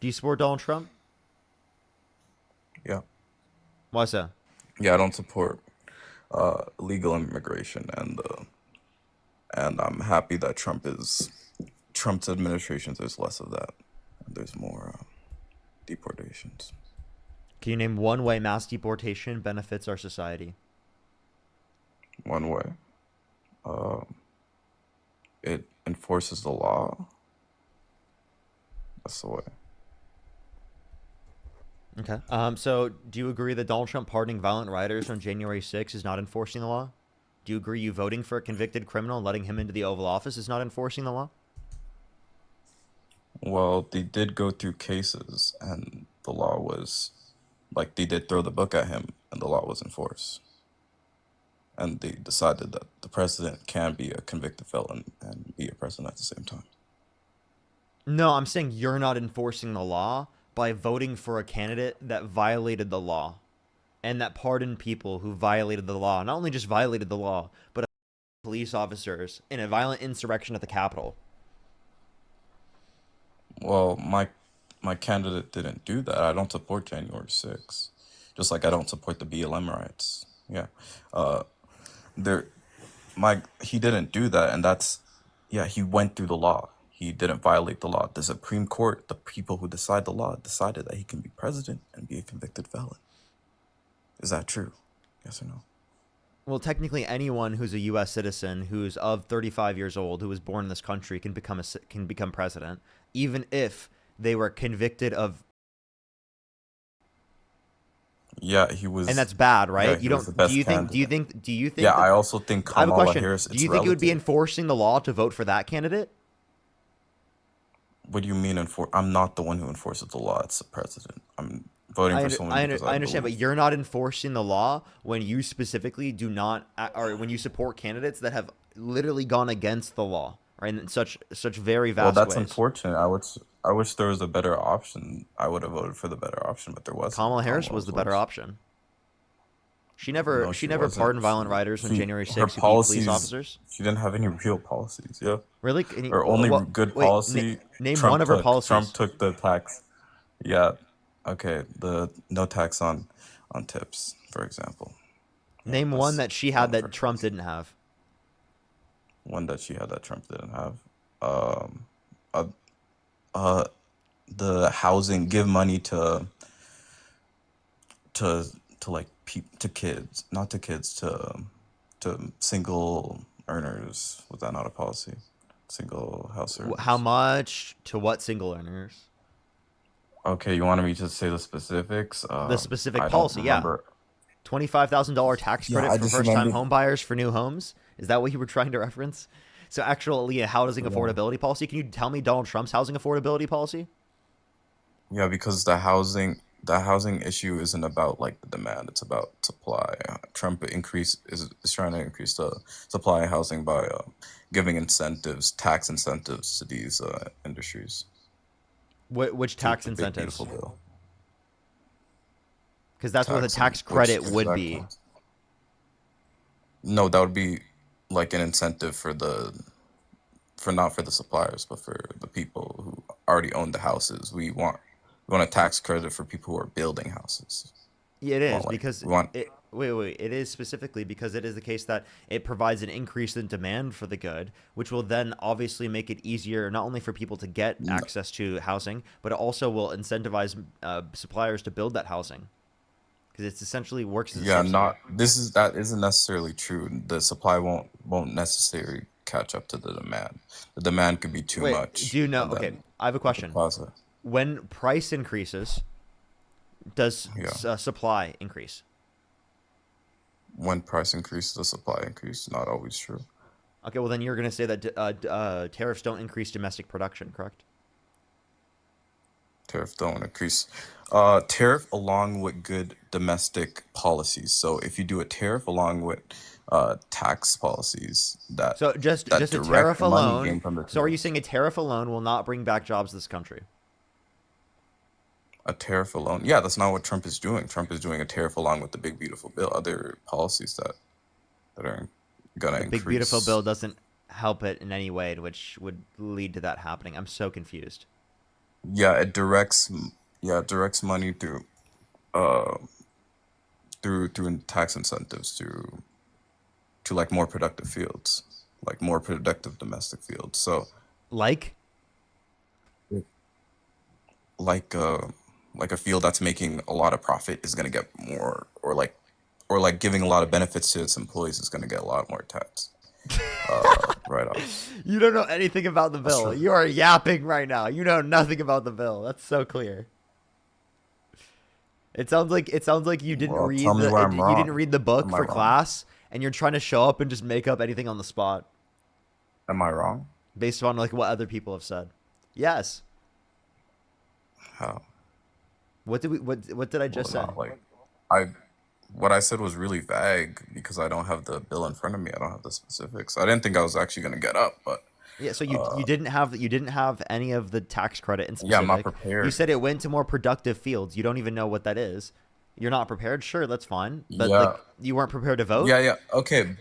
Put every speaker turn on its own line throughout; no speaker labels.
Do you support Donald Trump?
Yeah.
Why so?
Yeah, I don't support legal immigration, and I'm happy that Trump's administration. There's less of that. And there's more deportations.
Can you name one way mass deportation benefits our society?
One way, it enforces the law. That's the way.
Okay. So do you agree that Donald Trump pardoning violent rioters on January 6th is not enforcing the law? Do you agree you voting for a convicted criminal and letting him into the Oval Office is not enforcing the law?
Well, they did go through cases, and the law was like they did throw the book at him, and the law was enforced. And they decided that the president can be a convicted felon and be a president at the same time.
No, I'm saying you're not enforcing the law by voting for a candidate that violated the law and that pardoned people who violated the law. Not only just violated the law, but police officers in a violent insurrection at the Capitol.
Well, my candidate didn't do that. I don't support January 6th, just like I don't support the BLM rights. Yeah, uh, there, my he didn't do that, and that's yeah. He went through the law. He didn't violate the law. The Supreme Court, the people who decide the law, decided that he can be president and be a convicted felon. Is that true? Yes or no?
Well, technically, anyone who's a U.S. citizen who's of 35 years old who was born in this country can become president, even if they were convicted of,
Yeah,
and that's bad, right? You
he was the
don't. Do
best
you think? Do you
candidate.
think? Do you
Yeah,
think that?
I also think
I have a
Kamala
question.
Harris.
Do
It's
you think it would be
relative.
enforcing the law to vote for that candidate?
What do you mean I'm not the one who enforces the law. It's the president. I'm voting for someone because I
I understand, but
believe.
you're not enforcing the law when you specifically do not, or when you support candidates that have literally gone against the law, right? In such very
Well,
vast
that's
ways.
unfortunate. I wish there was a better option. I would have voted for the better option, but there wasn't.
Kamala Harris
Kamala
was
was
the better
worse.
option.
No,
She
she
never
wasn't.
pardoned violent rioters on January
Her
6th who beat police
policies.
officers.
She didn't have any real policies. Yeah,
Really? Can you,
her only
what?
good
Wait,
policy.
name one of her
Trump
policies.
took the tax. Yeah. Okay. The no tax on tips, for example. Yeah,
Name one
that's
that she
one
had
of her
that Trump
policies.
didn't have.
One that she had that Trump didn't have. Um, uh, uh, the housing, give money to like to kids, not to kids, to single earners. Was that not a policy? Single house
How
earners.
much to what single earners?
Okay, you wanted me to say the specifics.
The specific
I don't
policy, yeah.
remember.
$25,000 tax
Yeah,
credit
I
for
just
first-time
remember.
home buyers for new homes. Is that what you were trying to reference? So actually, a housing
Yeah.
affordability policy. Can you tell me Donald Trump's housing affordability policy?
Yeah, because the housing issue isn't about like the demand, it's about supply. Trump is trying to increase the supply of housing by giving incentives, tax incentives to these industries
Which
through
tax
the big beautiful
incentives?
bill.
Because that's what the
Tax and
tax
which
credit would
exact
be.
tax? No, that would be like an incentive for not for the suppliers, but for the people who already own the houses. We want a tax credit for people who are building houses.
Yeah, it
We
is
want like
because
we want
it. Wait. It is specifically because it is the case that it provides an increase in demand for the good, which will then obviously make it easier not only for people to get access to housing, but it also will incentivize suppliers to build that housing because it's essentially works as a
Yeah,
subsidy.
not this is that isn't necessarily true. The supply won't necessarily catch up to the demand. The demand could be too
Wait, do
much,
you know?
and
Okay,
then
I have a
with the
question.
plaza,
When price increases, does
yeah.
supply increase?
When price increases, the supply increase. Not always true.
Okay, well then you're going to say that tariffs don't increase domestic production, correct?
Tariff don't increase. Tariff along with good domestic policies. So if you do a tariff along with tax policies
So
that
just a tariff
direct money
alone.
gain from the
So are you
tariffs,
saying a tariff alone will not bring back jobs to this country?
a tariff alone. Yeah, that's not what Trump is doing. Trump is doing a tariff along with the big beautiful bill. Other policies that are gonna
The big beautiful
increase.
bill doesn't help it in any way, which would lead to that happening. I'm so confused.
Yeah, it directs money uh through tax incentives to like more productive fields, like more productive domestic fields. So
Like,
like uh like a field that's making a lot of profit is going to get more, or like giving a lot of benefits to its employees is going to get a lot more tax right offs.
you don't know anything about the
That's
bill.
true.
You are yapping right now. You know nothing about the bill. That's so clear. It sounds like you didn't
Well, tell
read
me where I'm
you didn't
wrong.
read the book
Am I
for
wrong?
class, and you're trying to show up and just make up anything on the spot
Am I wrong?
based on like what other people have said. Yes.
How?
What did I
Well,
just say?
not like I what I said was really vague because I don't have the bill in front of me. I don't have the specifics. I didn't think I was actually going to get up, but
Yeah, so you
uh
you didn't have any of the tax credit in
yeah, I'm not
specific. You
prepared.
said it went to more productive fields. You don't even know what that is. You're not prepared. Sure, that's fine. But
Yeah.
like you weren't prepared to vote.
Yeah, yeah. Okay,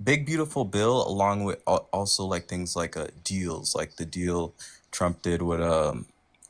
big beautiful bill, along with also like things like deals, like the deal Trump did with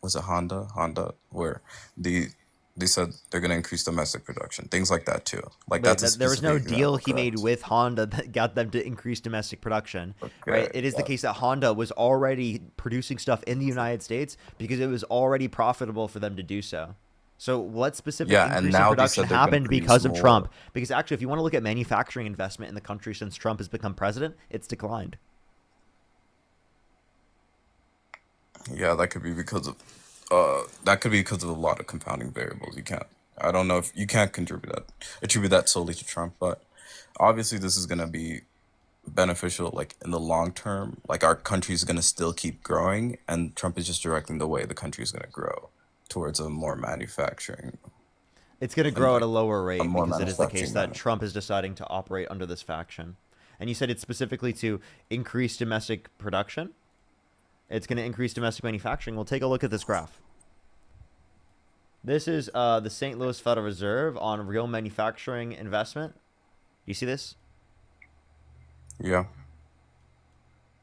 was it Honda, where the they said they're gonna increase domestic production, things like that too. Like
Wait,
that's a
that there was no
specific
deal
example,
he made
correct?
with Honda that got them to increase domestic production, right?
Okay.
It is the
Yeah.
case that Honda was already producing stuff in the United States because it was already profitable for them to do so. So, what specific
Yeah, and
increase in
now they
production
said they're gonna
happened
produce
because of Trump?
more.
Because actually, if you want to look at manufacturing investment in the country since Trump has become president, it's declined.
Yeah, that could be because of a lot of compounding variables. You can't. I don't know if you can't attribute that solely to Trump, but obviously this is gonna be beneficial like in the long term. Like our country's going to still keep growing, and Trump is just directing the way the country is going to grow towards a more manufacturing
It's going to
and
grow at a
like
lower
a
rate
more
because it is the case
manufacturing
that
manner.
Trump is deciding to operate under this faction. And you said it's specifically to increase domestic production. It's going to increase domestic manufacturing. We'll take a look at this graph. This is the St. Louis Federal Reserve on real manufacturing investment. You see this?
Yeah.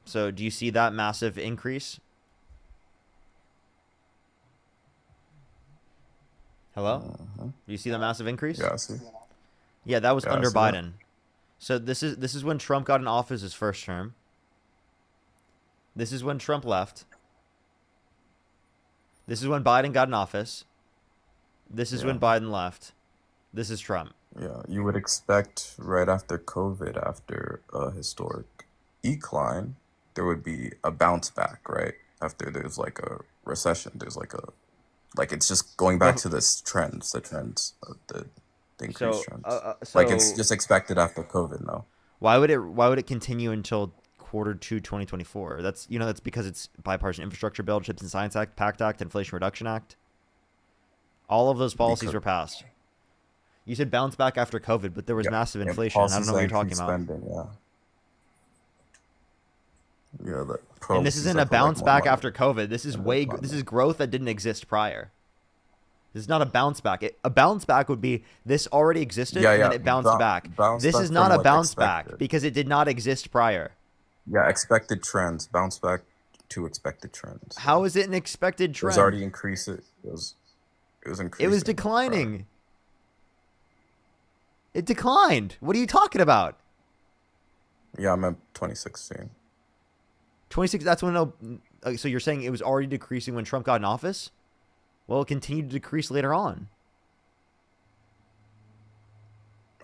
So do you see that massive increase? Hello?
Hmm.
Do you see that massive increase?
Yeah, I see.
Yeah, that was
Yeah, I
under
see that.
Biden. So this is when Trump got in office his first term. This is when Trump left. This is when Biden got in office. This is
Yeah.
when Biden left. This is Trump.
Yeah, you would expect right after COVID, after a historic decline, there would be a bounce back, right? After there's like a recession, there's like it's just going back
But
to this trends, the trends of the increased
so
trends. Like it's
so
just expected after COVID, no?
why would it continue until quarter 2 2024? That's because it's bipartisan infrastructure bill, Chips and Science Act, PACT Act, Inflation Reduction Act. All of those policies
Because
were passed. You said bounce back after COVID, but there was
yeah,
massive
and
inflation. I don't
policies
know what
that
you're talking
increase
about.
spending, yeah, yeah, the
And this
policies
isn't a
that provide
bounce
more
back
money
after COVID.
in the
This
economy.
is growth that didn't exist prior. This is not a bounce back. A bounce back would be this already existed
Yeah,
and then
yeah,
it bounced back.
bounce
This is
back
not
from
a
like
bounce back
expected.
because it did not exist prior.
Yeah, expected trends, bounce back to expected trends. Yeah,
How is it an expected
it was
trend?
already increase it was
It was
increasing prior.
declining. It declined. What are you talking about?
Yeah, I meant 2016.
26. That's when. No. So you're saying it was already decreasing when Trump got in office? Well, it continued to decrease later on,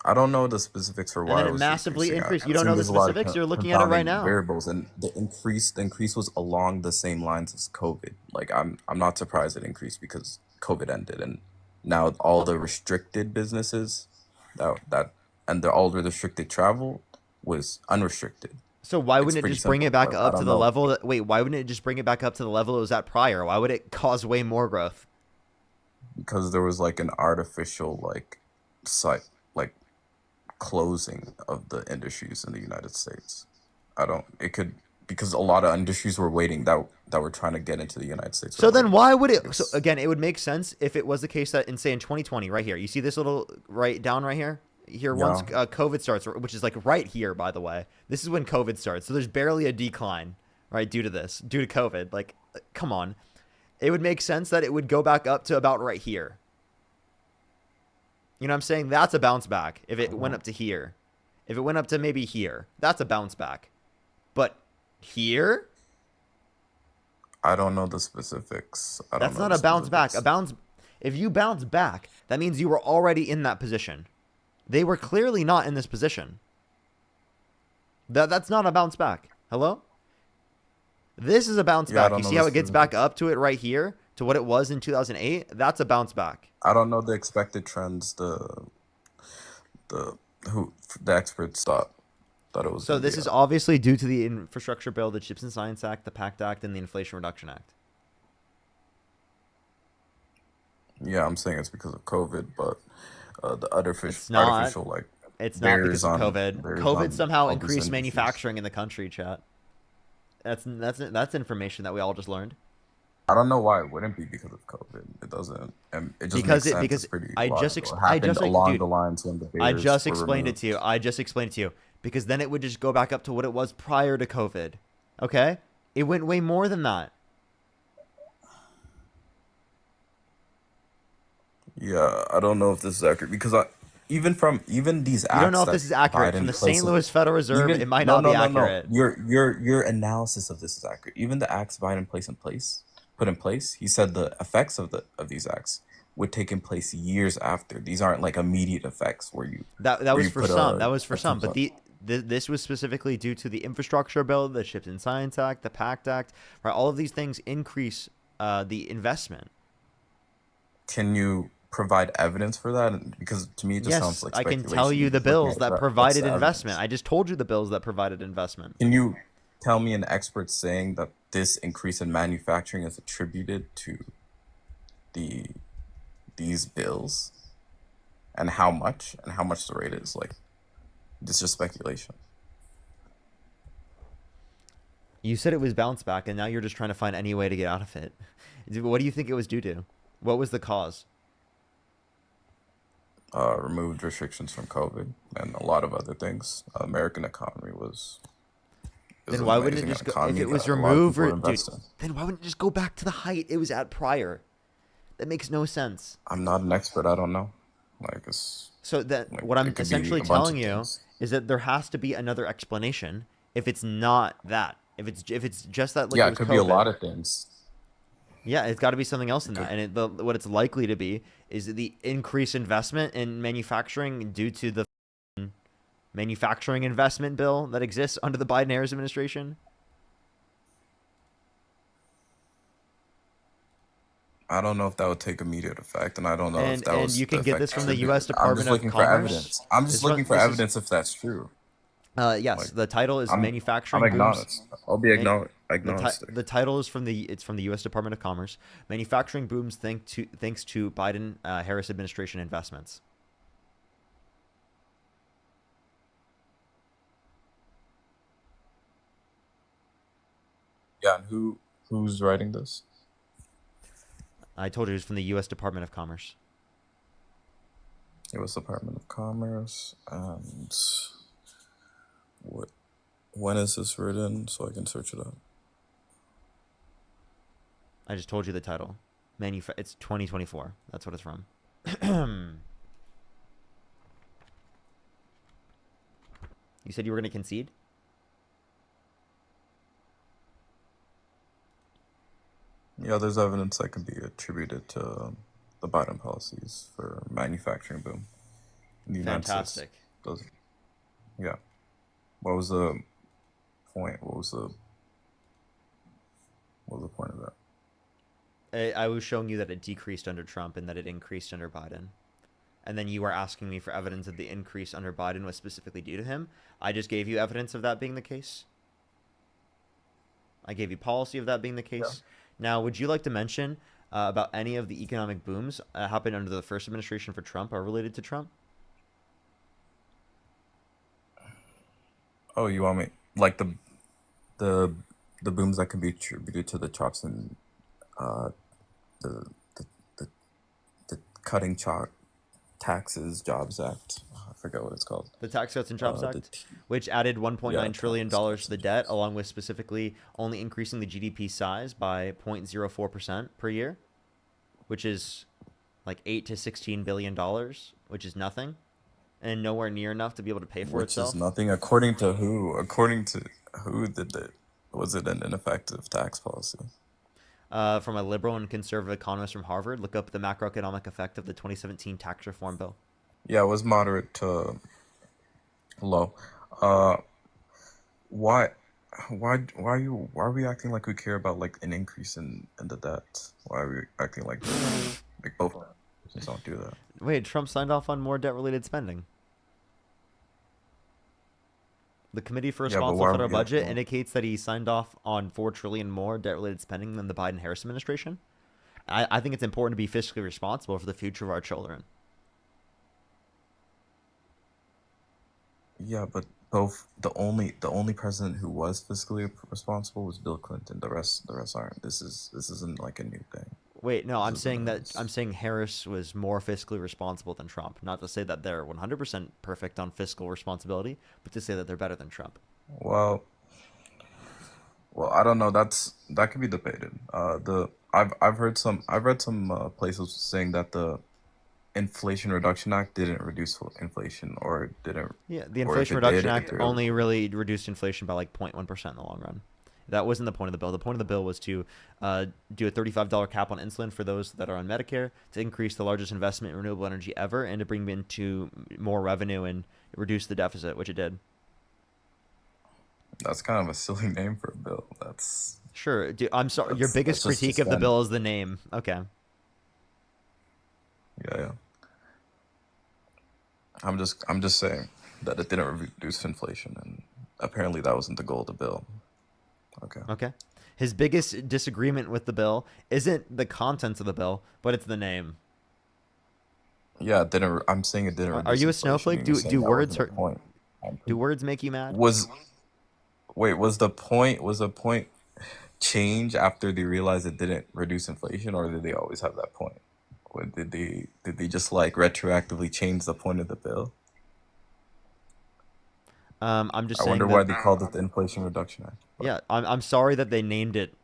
I don't know the specifics for
and
why
then
it
it
was
massively
decreasing.
increased. You
I
don't
think
know the
there's a lot of
specifics. You're looking at it right
compounding
now.
variables, and the increase was along the same lines as COVID. Like I'm not surprised it increased because COVID ended, and now all the restricted businesses that and all the restricted travel was unrestricted.
So why
It's
wouldn't it
pretty
just bring it
simple,
back
but I
up to
don't
the
know
level that? Wait, why wouldn't it just bring it back up to the level it was at prior? Why would it cause way more growth?
because there was like an artificial like site like closing of the industries in the United States. I don't. It could because a lot of industries were waiting that were trying to get into the United States
So
were
then
waiting.
why would
Like
it? So
it's
again, it would make sense if it was the case that in 2020, right here, you see this little right down right here. Here, once
yeah.
COVID starts, which is like right here, by the way, this is when COVID starts. So there's barely a decline, right, due to COVID. Like, come on. it would make sense that it would go back up to about right here. You know what I'm saying? That's a bounce back if it went up to here. If it went up to maybe here, that's a bounce back. But here,
I don't know the specifics. I don't
that's
know
not
the
a bounce back.
specifics.
If you bounce back, that means you were already in that position. They were clearly not in this position. That's not a bounce back. Hello? This is a bounce
Yeah, I
back.
don't
You
know
see
the
how it gets back
specifics.
up to it right here to what it was in 2008? That's a bounce back.
I don't know the expected trends. The who the experts thought it was
So
gonna be
this is
at.
obviously due to the Infrastructure Bill, the Chips and Science Act, the PACT Act, and the Inflation Reduction Act.
Yeah, I'm saying it's because of COVID, but the
It's not.
artificial like
It's not because of COVID.
barriers
COVID
on
somehow
all these
increased
industries.
manufacturing in the country, chat. That's information that we all just learned.
I don't know why it wouldn't be because of COVID. It doesn't, and it just
Because
makes
it
sense. It's
because
pretty
I just
logical.
ex-
It
I
happened
just like
along
dude,
the lines when the
I
barriers
just
were
explained it to
removed.
you. I just explained it to you because then it would just go back up to what it was prior to COVID. Okay? It went way more than that.
Yeah, I don't know if this is accurate because even these
You don't know
acts
if
that
this is accurate. From
Biden
the St.
places,
Louis Federal Reserve, it
even
might
no
not
no
be
no no
accurate.
your analysis of this is accurate. Even the acts Biden put in place, he said the effects of these acts would take in place years after. These aren't like immediate effects
That
where
was
you
for
put
some. That was for
a
some.
troops
But
on.
this was specifically due to the Infrastructure Bill, the Chips and Science Act, the PACT Act. Right? All of these things increase the investment.
Can you provide evidence for that? Because to me, it just sounds
Yes,
like
I can tell
speculation.
you
You're
the
just looking
bills
at
that
what's
provided
the
investment.
evidence.
I just told you the bills that provided investment.
Can you tell me an expert saying that this increase in manufacturing is attributed to the these bills and how much the rate is? Like, it's just speculation.
You said it was bounce back, and now you're just trying to find any way to get out of it. What do you think it was due to? What was the cause?
Removed restrictions from COVID and a lot of other things. American economy is
Then
an
why wouldn't it
amazing
just go? If
economy
it was
that a lot of
removed,
people
dude,
invest in.
then why wouldn't it just go back to the height it was at prior? That makes no sense.
I'm not an expert. I don't know. Like it's
So that
like
what I'm
it could be
essentially
a bunch
telling
of
you
things.
is that there has to be another explanation. If it's not that, if it's just that like it
Yeah, it
was
could be a lot
COVID,
of things.
yeah, it's got to be something else
It
than that.
could.
And what it's likely to be is the increased investment in manufacturing due to the manufacturing investment bill that exists under the Biden-Harris administration.
I don't know if that would take immediate effect, and I don't know if that
And
was
you
the
can get
effect
this from the
attributed.
U.S.
I'm
Department
just
of
looking for
Commerce.
evidence. I'm just
This one,
looking for
this is
evidence if that's true.
yes.
Like
The title is
I'm
manufacturing booms.
agnostic. I'll be
Man,
agnostic.
the title is from the U.S. Department of Commerce. Manufacturing booms thanks to Biden Harris administration investments.
Yeah, and who's writing this?
I told you it was from the U.S. Department of Commerce.
U.S. Department of Commerce. And what? When is this written so I can search it up?
I just told you the title. It's 2024. That's what it's from. You said you were going to concede?
Yeah, there's evidence that can be attributed to the Biden policies for manufacturing boom in the United States.
Fantastic.
Those, yeah. What was the point? What was the point of that?
I was showing you that it decreased under Trump and that it increased under Biden. And then you were asking me for evidence that the increase under Biden was specifically due to him. I just gave you evidence of that being the case. I gave you policy of that being the
Yeah.
case. Now, would you like to mention about any of the economic booms happened under the first administration for Trump or related to Trump?
Oh, you want me like the the booms that can be attributed to the chops and uh the the the, the cutting chop taxes Jobs Act. forget what it's called.
The Tax Cuts and Jobs
The
Act, which added
yeah,
$1.9 trillion
tax
to
cuts
the
and
debt,
jobs.
along with specifically only increasing the GDP size by 0.04% per year, which is like $8 to $16 billion, which is nothing and nowhere near enough to be able to pay for
Which is
itself.
nothing according to who? According to who did it? Was it an ineffective tax policy?
From a liberal and conservative economist from Harvard, look up the macroeconomic effect of the 2017 tax reform bill.
Yeah, it was moderate to low. Uh, why, why are we acting like we care about like an increase in the debt? Why are we acting like this? Like both just don't do that.
Wait, Trump signed off on more debt-related spending. The Committee for
Yeah, but
Responsible
why are
Federal
we
Budget
acting?
indicates that he signed off on $4 trillion more debt-related spending than the Biden-Harris administration. I think it's important to be fiscally responsible for the future of our children.
Yeah, but both the only president who was fiscally responsible was Bill Clinton. The rest aren't. This isn't like a new thing.
Wait, no,
This
I'm
isn't
saying
a
that I'm saying Harris was more fiscally responsible than Trump. Not to say that they're 100% perfect on fiscal responsibility, but to say that they're better than Trump.
well, I don't know. That could be debated. The I've read some places saying that the Inflation Reduction Act didn't reduce inflation, or didn't,
Yeah, the
or if
Inflation
it did,
Reduction
it
Act only really reduced inflation by like 0.1% in the long run. That wasn't the point of the bill. The point of the bill was to do a $35 cap on insulin for those that are on Medicare, to increase the largest investment in renewable energy ever, and to bring into more revenue and reduce the deficit, which it did.
that's kind of a silly name for a bill.
Sure. I'm sorry. Your
That's
biggest
just to
critique of the
spend.
bill is the name. Okay.
Yeah, yeah. I'm just saying that it didn't reduce inflation, and apparently that wasn't the goal of the bill. Okay.
Okay. His biggest disagreement with the bill isn't the contents of the bill, but it's the name.
Yeah, it didn't. I'm saying it didn't
Are
reduce
you a
inflation.
snowflake?
And you're saying
Do
that
words
wasn't the
hurt?
point.
Do words make you mad?
Was Wait, was the point change after they realized it didn't reduce inflation, or did they always have that point? Or did they just like retroactively change the point of the bill?
I'm just
I
saying
wonder
that.
why they called it the Inflation Reduction Act. But
Yeah, I'm sorry that they named it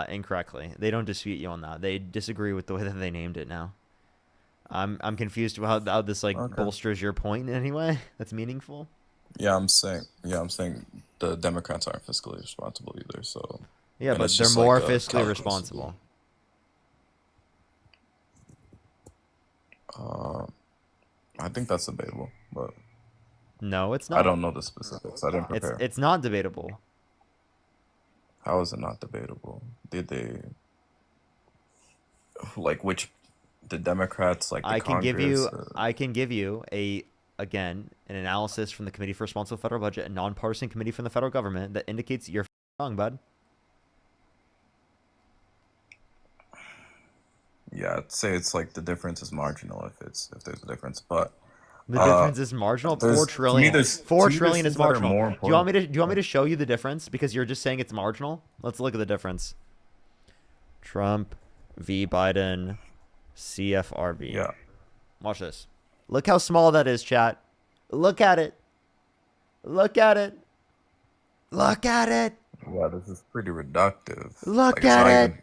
incorrectly. They don't dispute you on that. They disagree with the way that they named it now. I'm confused about how this like
okay.
bolsters your point in any way that's meaningful.
Yeah, I'm saying the Democrats aren't fiscally responsible either. So,
Yeah,
and it's
but they're
just like
more
a
fiscally
calculus.
responsible.
Uh, I think that's debatable, but
No, it's
I
not.
don't know the specifics. I didn't prepare.
It's not debatable.
How is it not debatable? Did they like which the Democrats, like the
I can give you
Congress?
I can give you a again an analysis from the Committee for Responsible Federal Budget, a nonpartisan committee from the federal government that indicates you're wrong, bud.
Yeah, I'd say it's like the difference is marginal if there's a difference, but
The
uh,
difference is marginal. Four
there's to me
trillion.
there's
Four
to me there's
trillion is
things that are
marginal.
more
Do you want
important.
me to show you the difference because you're just saying it's marginal? Let's look at the difference. Trump v. Biden CFRB.
Yeah,
Watch this. Look how small that is, chat. Look at it. Look at it. Look at it.
yeah, this is pretty reductive. Like
Look
it's
at
not
it.
even.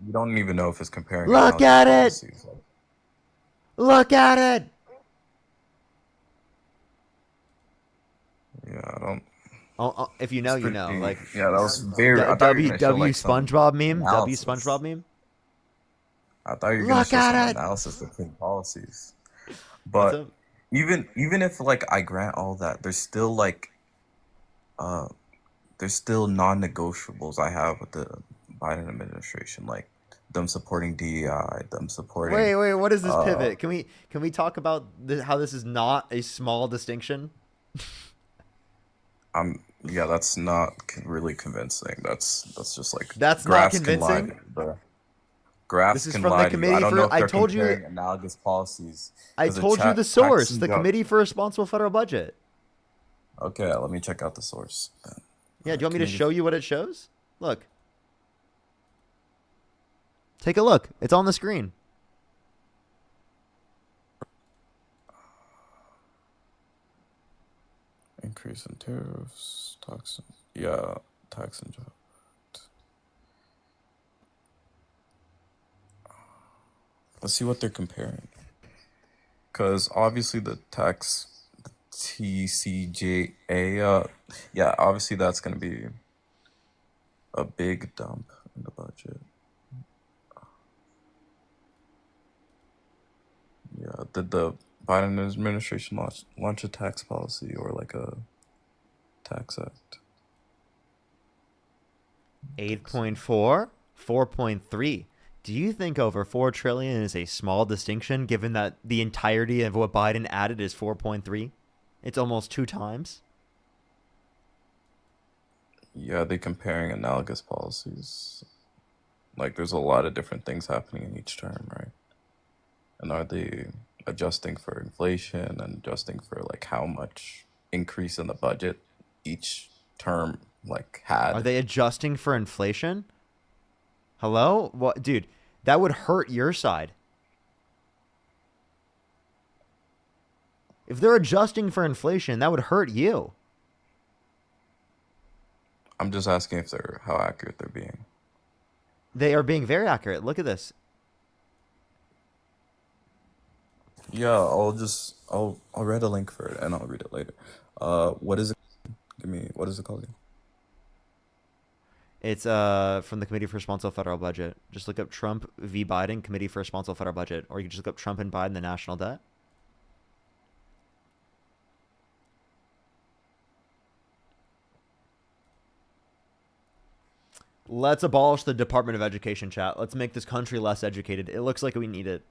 You don't even know if it's comparing
Look
analogous
at it.
policies. Like,
Look at it.
yeah, I don't.
Oh, if you know,
It's
you
pretty.
know. Like
Yeah, that was very. I thought you were
W
gonna show
W
like some
SpongeBob meme. W
analysis.
SpongeBob meme.
I thought you were gonna
Look
show some
at it.
analysis between policies.
What's
But
up?
even if like I grant all that, uh there's still non-negotiables I have with the Biden administration, like them supporting DEI, them supporting
Wait. What is this
uh
pivot? Can we talk about how this is not a small distinction?
I'm yeah, that's not really convincing. That's just like
That's not
graphs can lie to
convincing.
you, bro.
This
Graphs
is
can
from the
lie to you. I
committee
don't know
for.
if they're comparing analogous policies
I
because the
told you the
chat
source.
taxing
The
job.
Committee for Responsible Federal Budget.
Okay, let me check out the source.
Yeah. Do you want me to
Committee.
show you what it shows? Look. Take a look. It's on the screen.
Increase in tariffs, tax. Yeah, tax and job. Let's see what they're comparing. Because obviously the tax TCJA, yeah, obviously that's going to be a big dump in the budget. Yeah, did the Biden administration launch a tax policy or like a tax act?
8.4, 4.3. Do you think over 4 trillion is a small distinction given that the entirety of what Biden added is 4.3? It's almost 2 times.
Yeah, they comparing analogous policies. Like there's a lot of different things happening in each term, right? And are they adjusting for inflation and adjusting for like how much increase in the budget each term like
Are
had?
they adjusting for inflation? Hello? What, dude, that would hurt your side. If they're adjusting for inflation, that would hurt you.
I'm just asking if they're how accurate they're being.
They are being very accurate. Look at this.
Yeah, I'll read a link for it and I'll read it later. What is it? Give me what is it called again?
It's from the Committee for Responsible Federal Budget. Just look up Trump v. Biden, Committee for Responsible Federal Budget, or you can just look up Trump and Biden, the national debt. Let's abolish the Department of Education, chat. Let's make this country less educated. It looks like we need it.